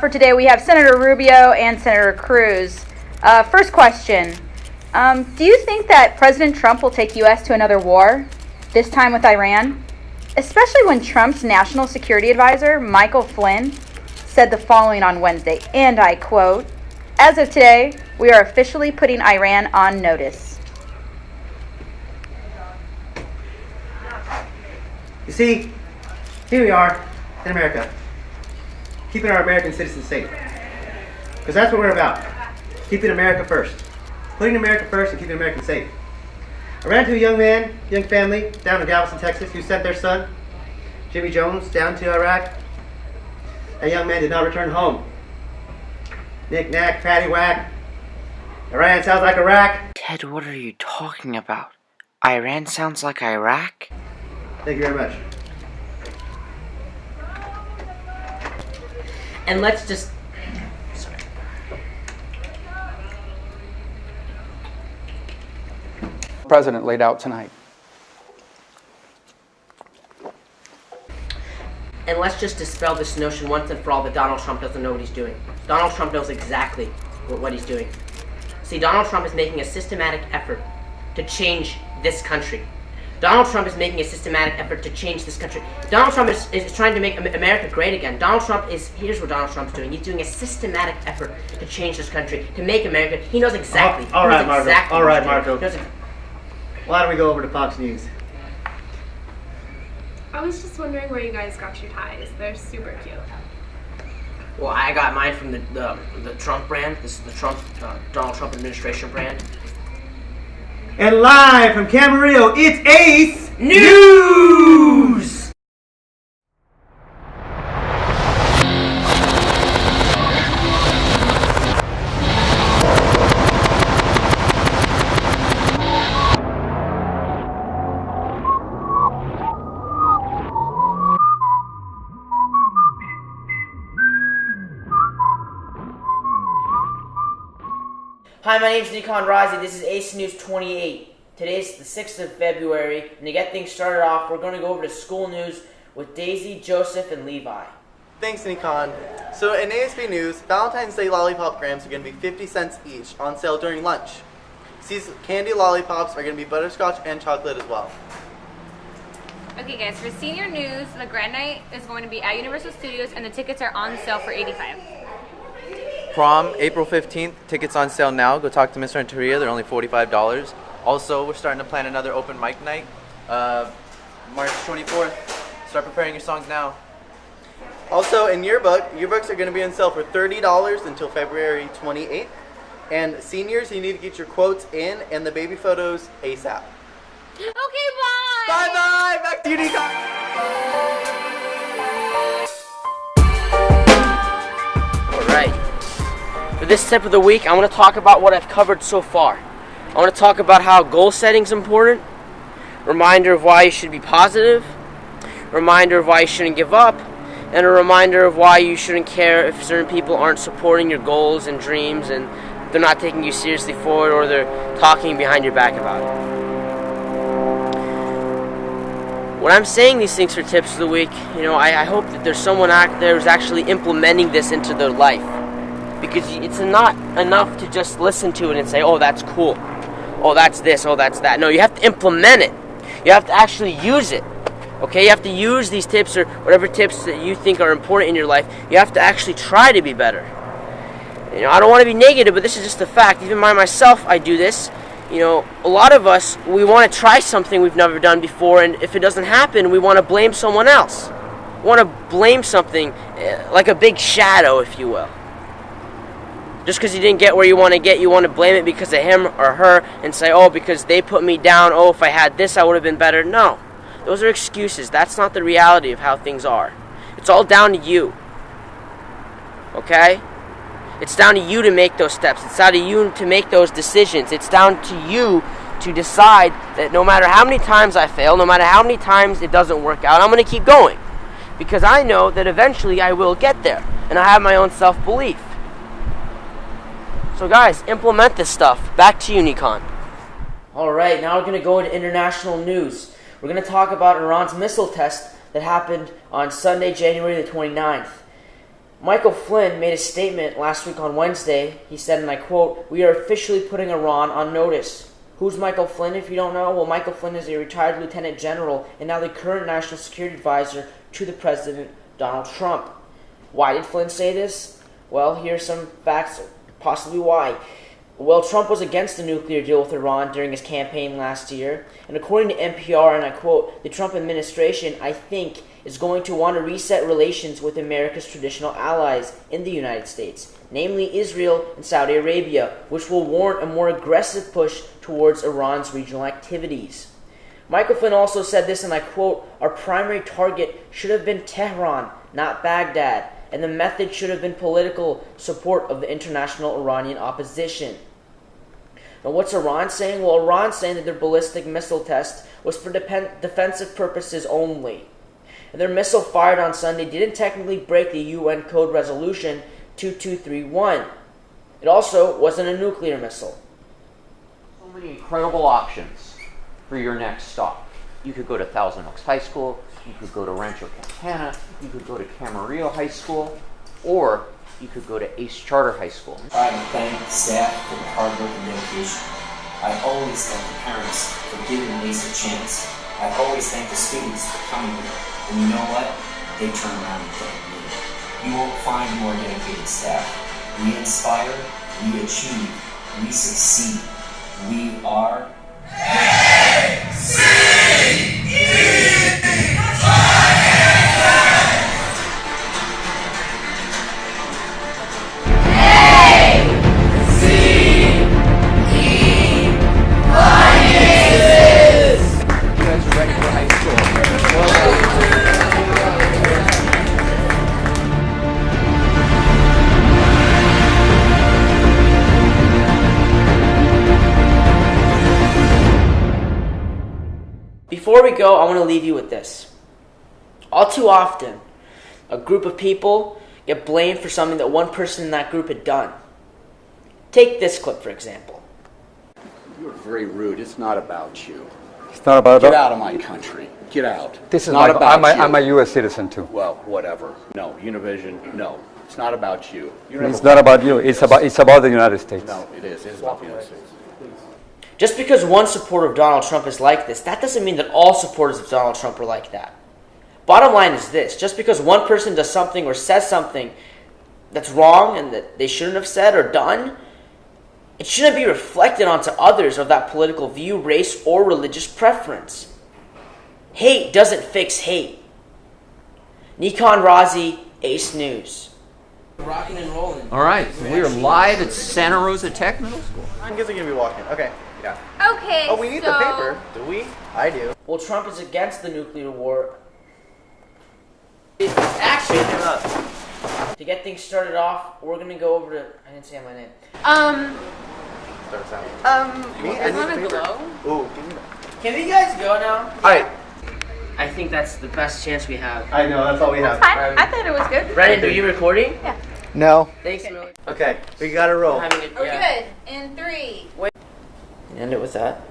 For today, we have Senator Rubio and Senator Cruz. First question. Do you think that President Trump will take U.S. to another war, this time with Iran? Especially when Trump's National Security Advisor, Michael Flynn, said the following on Wednesday, and I quote, "As of today, we are officially putting Iran on notice." You see, here we are in America, keeping our American citizens safe. Because that's what we're about, keeping America first. Putting America first and keeping Americans safe. I ran into a young family down in Galveston, Texas, who sent their son, Jimmy Jones, down to Iraq. That young man did not return home. Knick-knack, paddywhack. Iran sounds like Iraq. Ted, what are you talking about? Iran sounds like Iraq? Thank you very much. And let's just... Sorry. The President laid out tonight. And let's just dispel this notion once and for all that Donald Trump doesn't know what he's doing. Donald Trump knows exactly what he's doing. See, Donald Trump is making a systematic effort to change this country. Donald Trump is making a systematic effort to change this country. Donald Trump is trying to make America great again. Here's what Donald Trump's doing. He's doing a systematic effort to change this country, to make America. He knows exactly. All right, Marco. Exactly All right, Marco. He knows Why don't we go over to Fox News? I was just wondering where you guys got your ties. They're super cute. Well, I got mine from the Trump brand. This is the Donald Trump administration brand. And live from Camarillo, it's A.C.E. News! Hi, my name is Nikon Razi. This is A.C.E. News 28. Today's the 6th of February, and to get things started off, we're going to go over to school news with Daisy, Joseph, and Levi. Thanks, Nikon. So in ASB News, Valentine's Day lollipop grams are going to be 50 cents each, on sale during lunch. These candy lollipops are going to be butterscotch and chocolate as well. Okay guys, for senior news, the grand night is going to be at Universal Studios and the tickets are on sale for $85. Prom, April 15th, tickets on sale now. Go talk to Mr. and Taria, they're only $45. Also, we're starting to plan another open mic night, March 24th. Start preparing your songs now. Also, in yearbooks are going to be on sale for $30 until February 28th. And seniors, you need to get your quotes in and the baby photos ASAP. Okay, bye! Bye-bye! Back to you, Nikon! Alright. For this tip of the week, I want to talk about what I've covered so far. I want to talk about how goal setting is important, reminder of why you should be positive, reminder of why you shouldn't give up, and a reminder of why you shouldn't care if certain people aren't supporting your goals and dreams and they're not taking you seriously for it or they're talking behind your back about it. When I'm saying these things for tips of the week, I hope that there's someone out there who's actually implementing this into their life. Because it's not enough to just listen to it and say, oh, that's cool. Oh, that's this. Oh, that's that. No, you have to implement it. You have to actually use it. Okay? You have to use these tips or whatever tips that you think are important in your life. You have to actually try to be better. I don't want to be negative, but this is just a fact. Even myself, I do this. A lot of us, we want to try something we've never done before, and if it doesn't happen, we want to blame someone else. We want to blame something, like a big shadow, if you will. Just because you didn't get where you want to blame it because of him or her and say, oh, because they put me down, oh, if I had this, I would have been better. No. Those are excuses. That's not the reality of how things are. It's all down to you. Okay? It's down to you to make those steps. It's down to you to make those decisions. It's down to you to decide that no matter how many times I fail, no matter how many times it doesn't work out, I'm going to keep going. Because I know that eventually I will get there. And I have my own self-belief. So guys, implement this stuff. Back to you, Nikon. Alright, now we're going to go into international news. We're going to talk about Iran's missile test that happened on Sunday, January the 29th. Michael Flynn made a statement last week on Wednesday. He said, and I quote, "We are officially putting Iran on notice." Who's Michael Flynn, if you don't know? Well, Michael Flynn is a retired lieutenant general and now the current national security advisor to the president, Donald Trump. Why did Flynn say this? Well, here's some facts, possibly why. Well, Trump was against the nuclear deal with Iran during his campaign last year. And according to NPR, and I quote, "The Trump administration, I think, is going to want to reset relations with America's traditional allies in the United States, namely Israel and Saudi Arabia, which will warrant a more aggressive push towards Iran's regional activities." Michael Flynn also said this, and I quote, "Our primary target should have been Tehran, not Baghdad, and the method should have been political support of the international Iranian opposition." Now, what's Iran saying? Well, Iran's saying that their ballistic missile test was for defensive purposes only. And their missile fired on Sunday didn't technically break the UN Code Resolution 2231. It also wasn't a nuclear missile. So many incredible options for your next stop. You could go to Thousand Oaks High School, you could go to Rancho Cantana, you could go to Camarillo High School, or you could go to ACE Charter High School. I thank the staff for their hard work and dedication. I always thank the parents for giving ACE a chance. I always thank the students for coming here. And you know what? They turn around and thank me. You won't find more dedicated staff. We inspire, we achieve, we succeed. We are A.C.E. Before we go, I want to leave you with this. All too often, a group of people get blamed for something that one person in that group had done. Take this clip, for example. You're very rude. It's not about you. It's not about... Get out of my country. Get out. This is not my... about you. I'm a U.S. citizen, too. Well, whatever. No. Univision, no. It's not about you. It's not about you. It's about the United States. No, it is. It's about the United States. Just because one supporter of Donald Trump is like this, that doesn't mean that all supporters of Donald Trump are like that. Bottom line is this. Just because one person does something or says something that's wrong and that they shouldn't have said or done, it shouldn't be reflected onto others of that political view, race, or religious preference. Hate doesn't fix hate. Nikon Razi, Ace News. Rocking and rolling. All right, so we are live at Santa Rosa Tech Middle School. I guess I'm gonna be walking. Okay. Yeah. Okay. Oh, we need the paper. Do we? I do. Well, Trump is against the nuclear war. Action! To get things started off, we're gonna go over to. I didn't say my name. Start us out. Me? I want to glow. Ooh, give me that. Can we guys go now? Alright. I think that's the best chance we have. I know, that's all we have. Fine. I thought it was good. Brennan, are you recording? Yeah. No. Thanks, Miller. Okay, we gotta roll. We're good. In 3. End it with that.